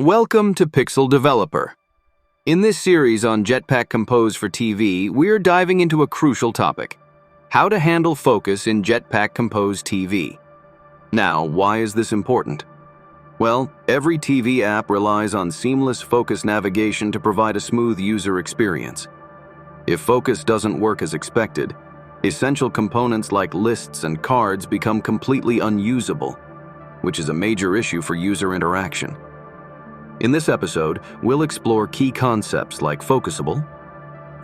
Welcome to Pixel Developer. In this series on Jetpack Compose for TV, we're diving into a crucial topic: how to handle focus in Jetpack Compose TV. Now, why is this important? Well, every TV app relies on seamless focus navigation to provide a smooth user experience. If focus doesn't work as expected, essential components like lists and cards become completely unusable, which is a major issue for user interaction. In this episode, we'll explore key concepts like focusable,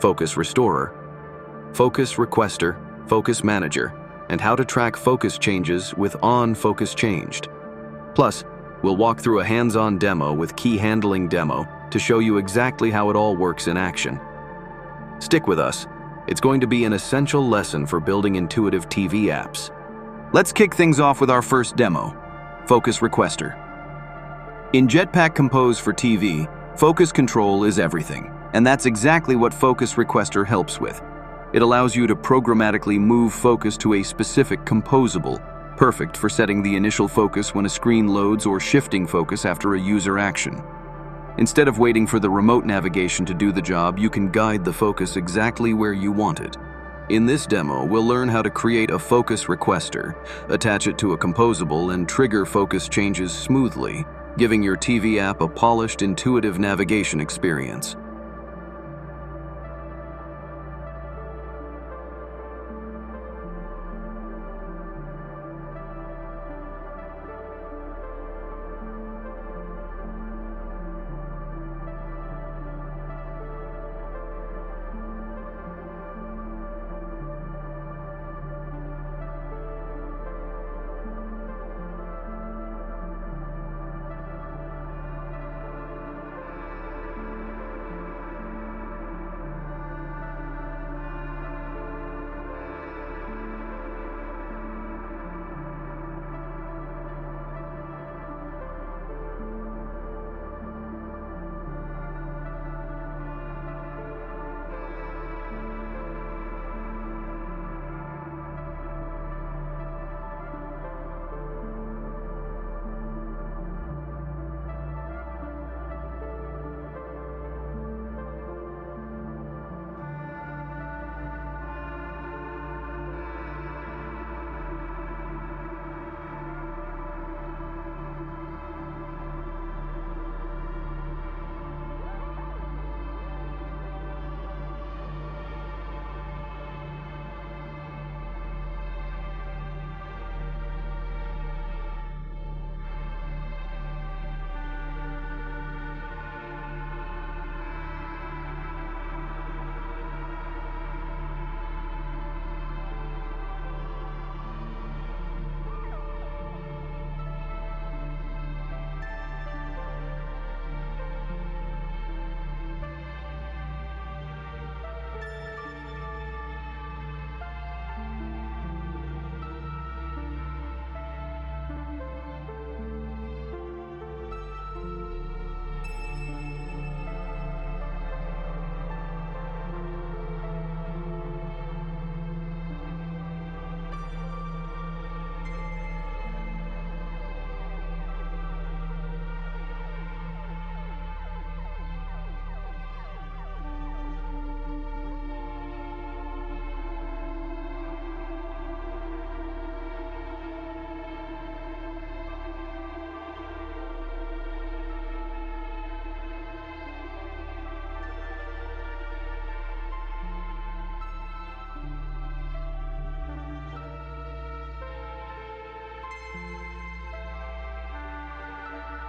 focusRestorer, focusRequester, focus manager, and how to track focus changes with onFocusChanged. Plus, we'll walk through a hands-on demo with key handling demo to show you exactly how it all works in action. Stick with us. It's going to be an essential lesson for building intuitive TV apps. Let's kick things off with our first demo, focusRequester. In Jetpack Compose for TV, focus control is everything, and that's exactly what focusRequester helps with. It allows you to programmatically move focus to a specific composable, perfect for setting the initial focus when a screen loads or shifting focus after a user action. Instead of waiting for the remote navigation to do the job, you can guide the focus exactly where you want it. In this demo, we'll learn how to create a focusRequester, attach it to a composable, and trigger focus changes smoothly, giving your TV app a polished, intuitive navigation experience.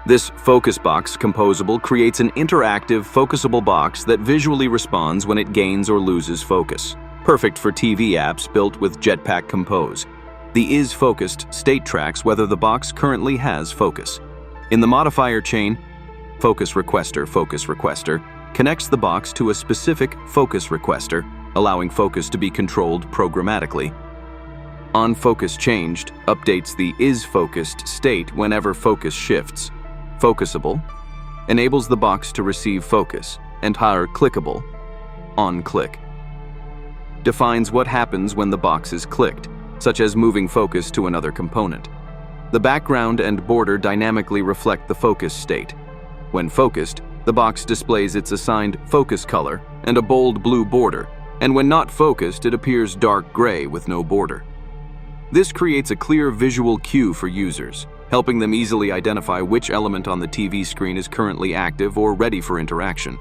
This focus box composable creates an interactive, focusable box that visually responds when it gains or loses focus. Perfect for TV apps built with Jetpack Compose. The isFocused state tracks whether the box currently has focus. In the modifier chain, focusRequester connects the box to a specific focusRequester, allowing focus to be controlled programmatically. onFocusChanged updates the isFocused state whenever focus shifts. Focusable enables the box to receive focus, and clickable, onClick, defines what happens when the box is clicked, such as moving focus to another component. The background and border dynamically reflect the focus state. When focused, the box displays its assigned focus color and a bold blue border, and when not focused, it appears dark gray with no border. This creates a clear visual cue for users, helping them easily identify which element on the TV screen is currently active or ready for interaction.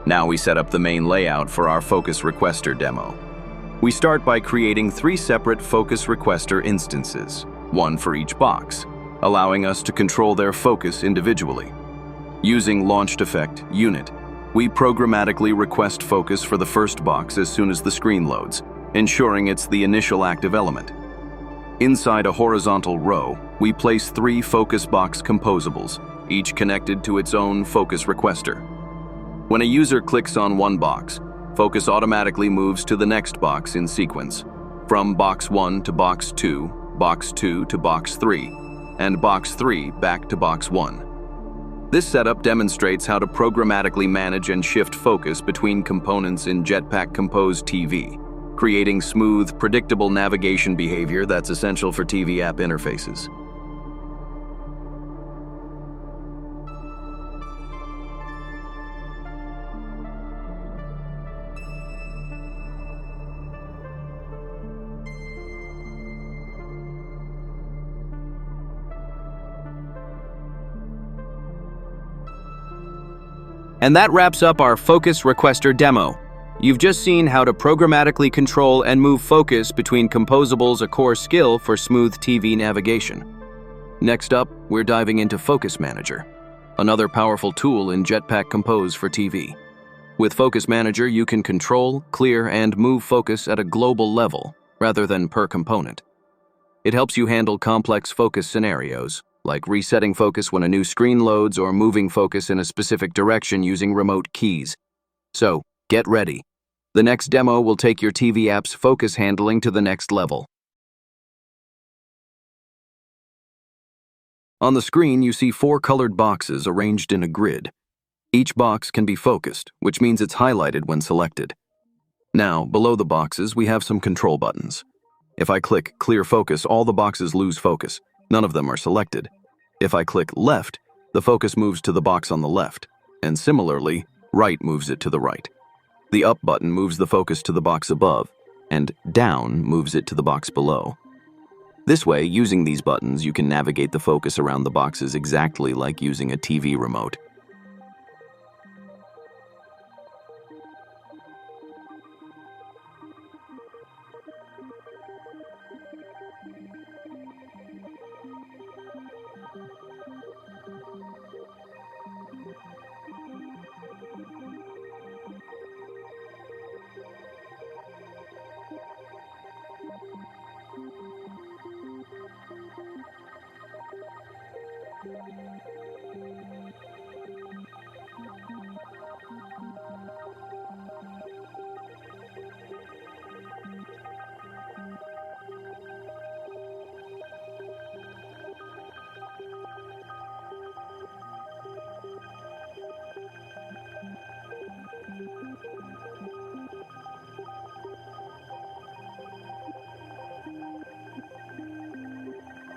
Now we set up the main layout for our focusRequester demo. We start by creating 3 separate focusRequester instances, one for each box, allowing us to control their focus individually. Using launched effect unit, we programmatically request focus for the first box as soon as the screen loads, ensuring it's the initial active element. Inside a horizontal row, we place 3 focus box composables, each connected to its own focusRequester. When a user clicks on one box, focus automatically moves to the next box in sequence, from box 1 to box 2, box 2 to box 3, and box 3 back to box 1. This setup demonstrates how to programmatically manage and shift focus between components in Jetpack Compose TV, creating smooth, predictable navigation behavior that's essential for TV app interfaces. And that wraps up our focusRequester demo. You've just seen how to programmatically control and move focus between composables, a core skill for smooth TV navigation. Next up, we're diving into Focus Manager, another powerful tool in Jetpack Compose for TV. With Focus Manager, you can control, clear, and move focus at a global level, rather than per component. It helps you handle complex focus scenarios, like resetting focus when a new screen loads or moving focus in a specific direction using remote keys. So, get ready. The next demo will take your TV app's focus handling to the next level. On the screen, you see 4 colored boxes arranged in a grid. Each box can be focused, which means it's highlighted when selected. Now, below the boxes, we have some control buttons. If I click Clear Focus, all the boxes lose focus. None of them are selected. If I click Left, the focus moves to the box on the left, and similarly, Right moves it to the right. The Up button moves the focus to the box above, and Down moves it to the box below. This way, using these buttons, you can navigate the focus around the boxes exactly like using a TV remote.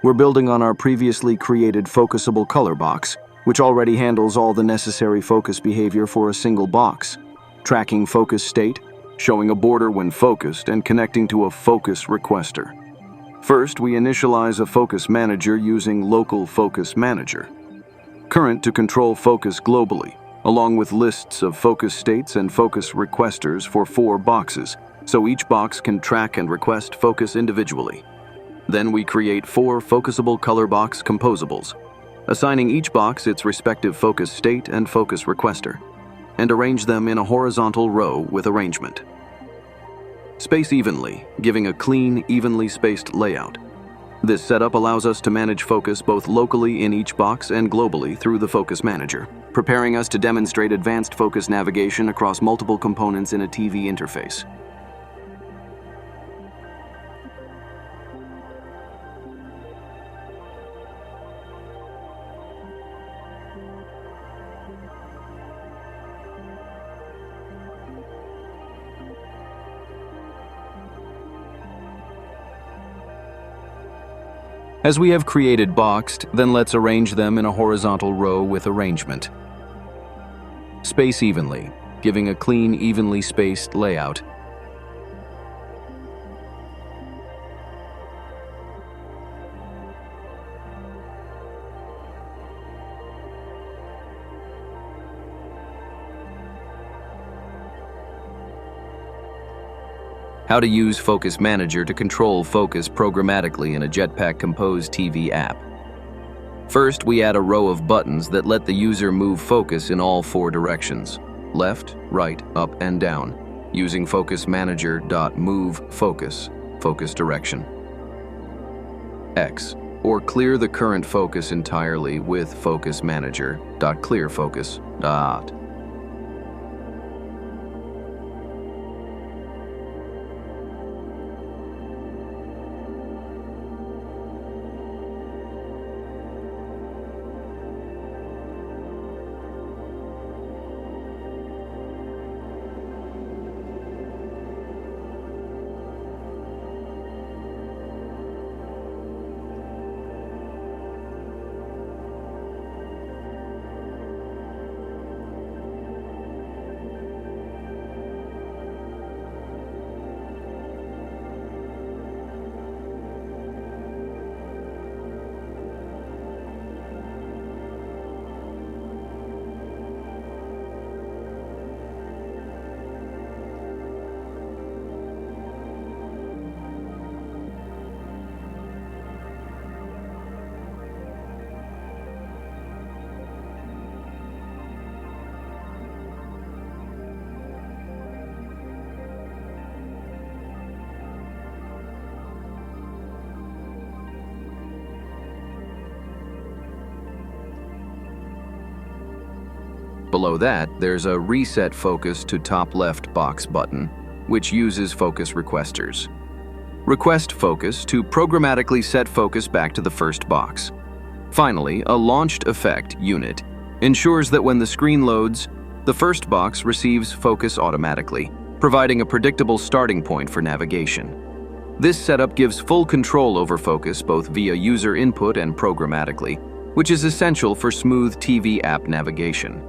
we're building on our previously created focusable color box, which already handles all the necessary focus behavior for a single box, tracking focus state, showing a border when focused, and connecting to a focusRequester. First, we initialize a focus manager using local focus manager. Current to control focus globally, along with lists of focus states and focusRequesters for 4 boxes, so each box can track and request focus individually. Then we create 4 focusable color box composables, assigning each box its respective focus state and focusRequester, and arrange them in a horizontal row with arrangement. Space evenly, giving a clean, evenly spaced layout. This setup allows us to manage focus both locally in each box and globally through the Focus Manager, preparing us to demonstrate advanced focus navigation across multiple components in a TV interface. As we have created boxed, then let's arrange them in a horizontal row with arrangement. Space evenly, giving a clean, evenly spaced layout. How to use Focus Manager to control focus programmatically in a Jetpack Compose TV app. First, we add a row of buttons that let the user move focus in all 4 directions: left, right, up, and down, using Focus Manager.moveFocus, focus direction. X, or clear the current focus entirely with Focus Manager.clearFocus. Below that, there's a Reset Focus to Top Left box button, which uses focusRequesters. Request focus to programmatically set focus back to the first box. Finally, a Launched Effect unit ensures that when the screen loads, the first box receives focus automatically, providing a predictable starting point for navigation. This setup gives full control over focus both via user input and programmatically, which is essential for smooth TV app navigation.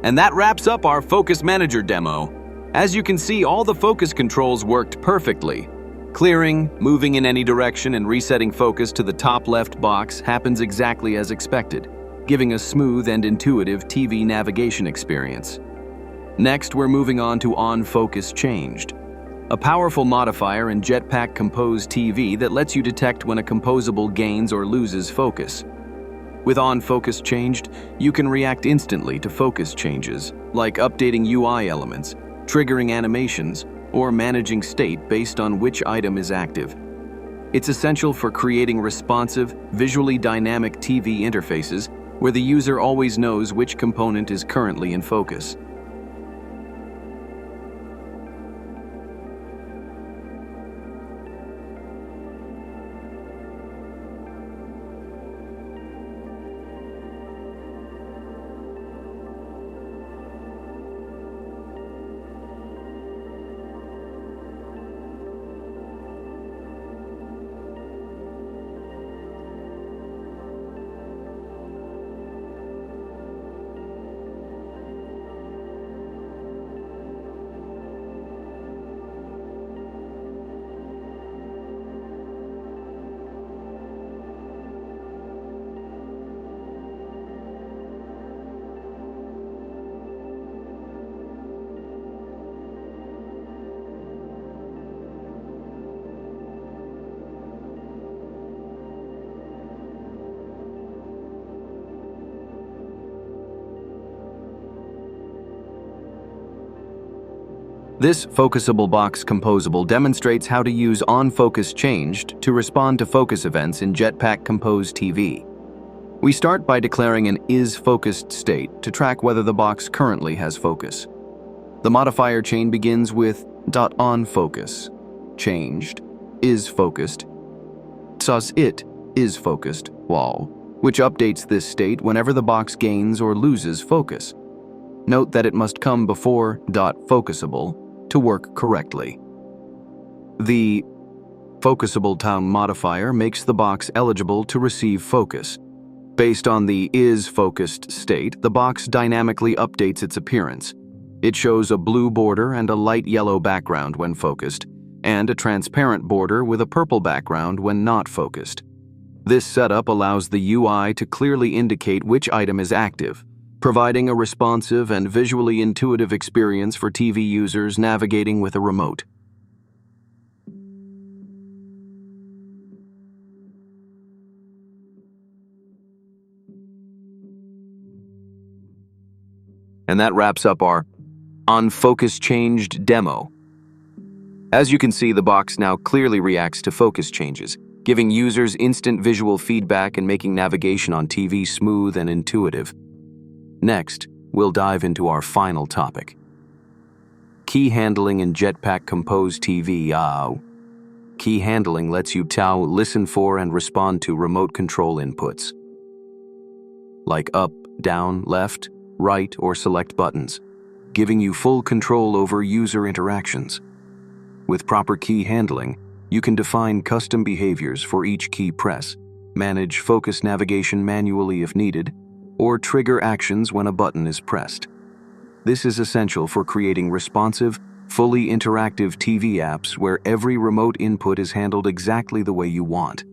And that wraps up our Focus Manager demo. As you can see, all the focus controls worked perfectly. Clearing, moving in any direction, and resetting focus to the top left box happens exactly as expected, giving a smooth and intuitive TV navigation experience. Next, we're moving on to onFocusChanged, a powerful modifier in Jetpack Compose TV that lets you detect when a composable gains or loses focus. With onFocusChanged, you can react instantly to focus changes, like updating UI elements, triggering animations, or managing state based on which item is active. It's essential for creating responsive, visually dynamic TV interfaces where the user always knows which component is currently in focus. This focusable box composable demonstrates how to use onFocusChanged to respond to focus events in Jetpack Compose TV. We start by declaring an isFocused state to track whether the box currently has focus. The modifier chain begins with .onFocusChanged is focused, sus it is focused wall, which updates this state whenever the box gains or loses focus. Note that it must come before .focusable to work correctly. The focusable town modifier makes the box eligible to receive focus. Based on the isFocused state, the box dynamically updates its appearance. It shows a blue border and a light yellow background when focused, and a transparent border with a purple background when not focused. This setup allows the UI to clearly indicate which item is active, providing a responsive and visually intuitive experience for TV users navigating with a remote. And that wraps up our onFocusChanged demo. As you can see, the box now clearly reacts to focus changes, giving users instant visual feedback and making navigation on TV smooth and intuitive. Next, we'll dive into our final topic: key handling in Jetpack Compose TV. Key handling lets you listen for and respond to remote control inputs, like up, down, left, right, or select buttons, giving you full control over user interactions. With proper key handling, you can define custom behaviors for each key press, manage focus navigation manually if needed, or trigger actions when a button is pressed. This is essential for creating responsive, fully interactive TV apps where every remote input is handled exactly the way you want.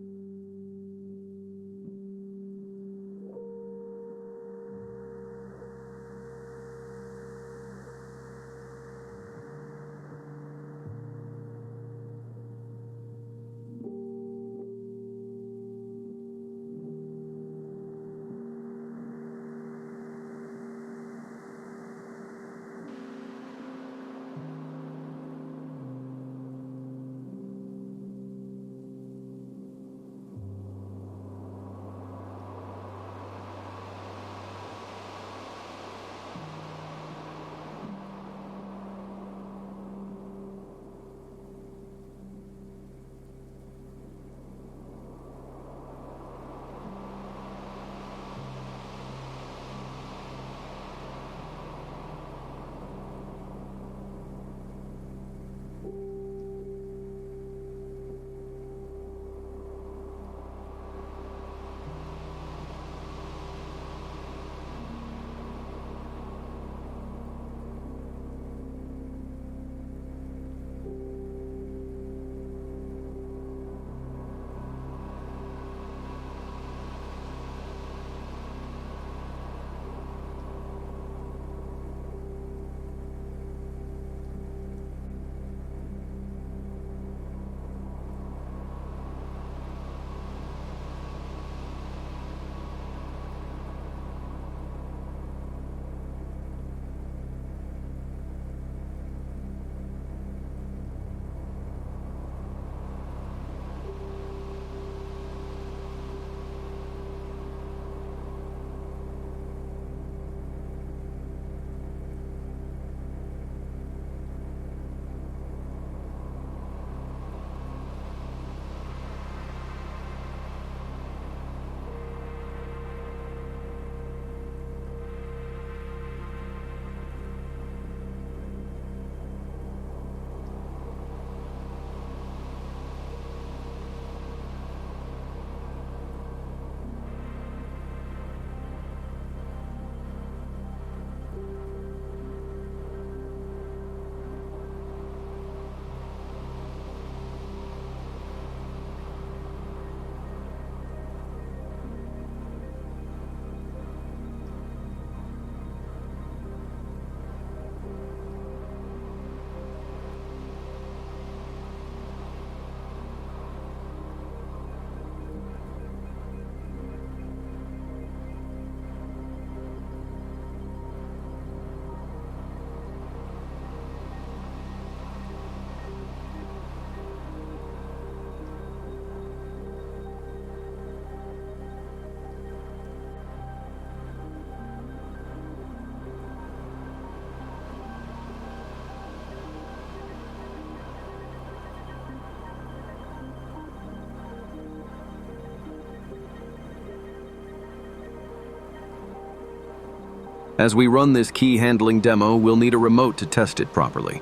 As we run this key handling demo, we'll need a remote to test it properly.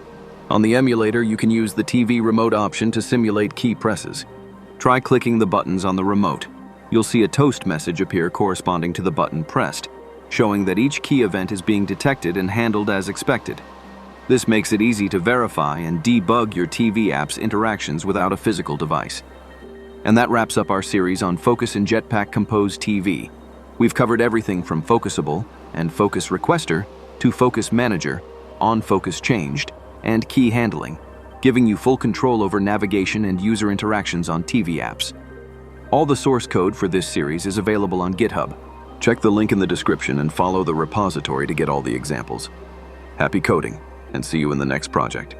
On the emulator, you can use the TV remote option to simulate key presses. Try clicking the buttons on the remote. You'll see a toast message appear corresponding to the button pressed, showing that each key event is being detected and handled as expected. This makes it easy to verify and debug your TV app's interactions without a physical device. And that wraps up our series on Focus and Jetpack Compose TV. We've covered everything from focusable and focusRequester to Focus Manager, onFocusChanged, and key handling, giving you full control over navigation and user interactions on TV apps. All the source code for this series is available on GitHub. Check the link in the description and follow the repository to get all the examples. Happy coding, and see you in the next project.